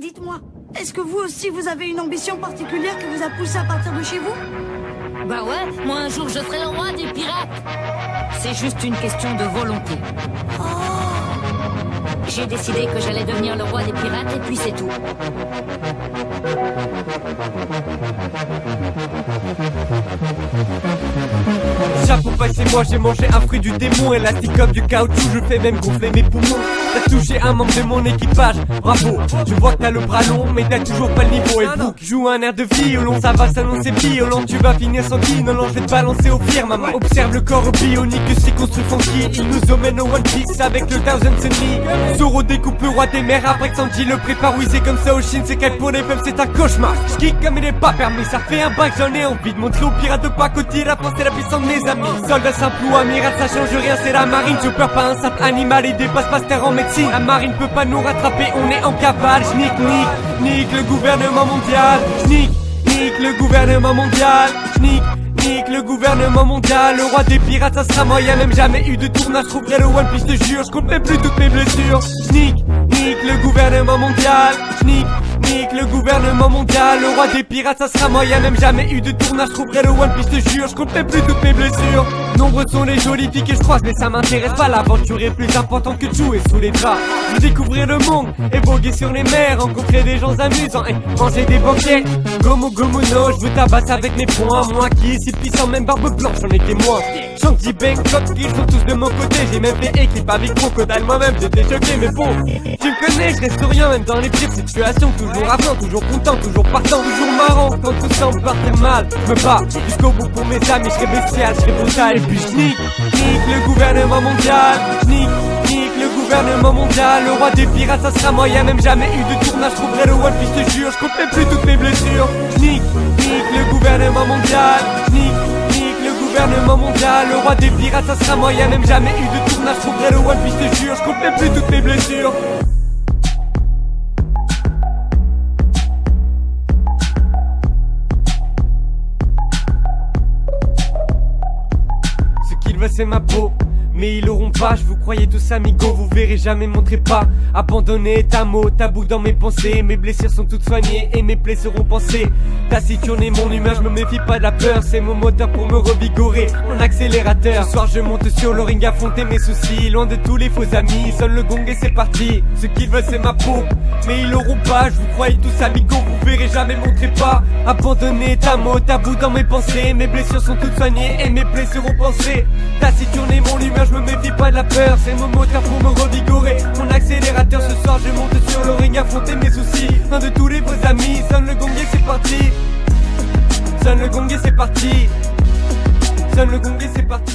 Dites-moi, est-ce que vous aussi vous avez une ambition particulière qui vous a poussé à partir de chez vous? Bah ouais, moi un jour je serai le roi des pirates. C'est juste une question de volonté. J'ai décidé que j'allais devenir le roi des pirates et puis c'est tout. Chapeau passé, moi j'ai mangé un fruit du démon. Élastique comme du caoutchouc, je fais même gonfler mes poumons. T'as touché un membre de mon équipage, bravo. Je vois que t'as le bras long, mais t'as toujours pas le niveau. Et Book joue un air de violon, ça va s'annoncer violent. Tu vas finir sans qui, non, je vais te balancer au pire, maman. Observe le corps bionique, c'est construit funky. Il nous emmène au One Piece avec le Thousand Sunny. Zoro découpe le roi des mers, après que Sanji le prépare. Oui, c'est comme ça au Chine, c'est qu'elle pour les peuples, c'est un cauchemar. J'kick comme il est pas permis, ça fait un bain que j'en ai envie de montrer aux pirates de pas côté la France et la puissance de mes amis. Soldat simple ou amiral, ça change rien, c'est la marine. Je peur pas un simple animal et dépasse pas terre en médecine. La marine peut pas nous rattraper, on est en cavale. J'nique, nique le gouvernement mondial. J'nique le gouvernement mondial. Nique le gouvernement mondial. Le roi des pirates, ça sera moi. Y'a même jamais eu de tournage, je trouverai le One Piece, te jure. Je compte même plus toutes mes blessures. J'nique le gouvernement mondial. Nique le gouvernement mondial. Le roi des pirates, ça sera moi. Y'a même jamais eu de tournage, je trouverai le One Piece, te jure. Je compte même plus toutes mes blessures. Nombreux sont les jolies filles que je croise, mais ça m'intéresse pas. L'aventure est plus importante que de jouer sous les draps. Je veux découvrir le monde et voguer sur les mers, rencontrer des gens amusants et manger des banquets. Gomu no, je veux tabasser avec mes poings. Moi qui est si puissant, même barbe blanche, j'en ai témoin. Shanky Bangkok, ils sont tous de mon côté. J'ai même fait équipe avec Crocodile, moi-même j'étais choqué, mais bon, tu me connais, je reste souriant même dans les pires situations. Toujours avenant, toujours content, toujours partant, toujours marrant. Quand tout semble partir mal, je me bats jusqu'au bout pour mes amis. Je serai bestial, je serai brutal. Et puis je nique le gouvernement mondial. Nique le gouvernement mondial. Le roi des pirates, ça sera moi. Y'a même jamais eu de tournage, je trouverai le One Piece, te jure. Je compte même plus toutes mes blessures. Nique le gouvernement mondial. Nique le gouvernement mondial. Le roi des pirates, ça sera moi. Y'a même jamais eu de tournage, je trouverai le One Piece, te jure. Je compte même plus toutes mes blessures. C'est ma peau, mais ils l'auront pas, je vous croyais tous amigos, vous verrez jamais, montrez pas. Abandonné est un mot, tabou dans mes pensées. Mes blessures sont toutes soignées et mes plaies seront pansées. Taciturné mon humeur, je me méfie pas de la peur. C'est mon moteur pour me revigorer, mon accélérateur. Ce soir je monte sur le ring, affronter mes soucis. Loin de tous les faux amis, sonne le gong et c'est parti. Ce qu'ils veulent c'est ma peau, mais ils l'auront pas, je vous croyais tous amigos, vous verrez jamais, montrez pas. Abandonné est un mot, tabou dans mes pensées. Mes blessures sont toutes soignées et mes plaies seront pansées. Taciturné mon humeur, je me méfie pas de la peur. C'est mon moteur pour me revigorer, mon accélérateur. Ce soir je monte sur le ring, affronter mes soucis. Loin de tous les vos amis, sonne le gong et c'est parti. Sonne le gong et c'est parti. Sonne le gong et c'est parti.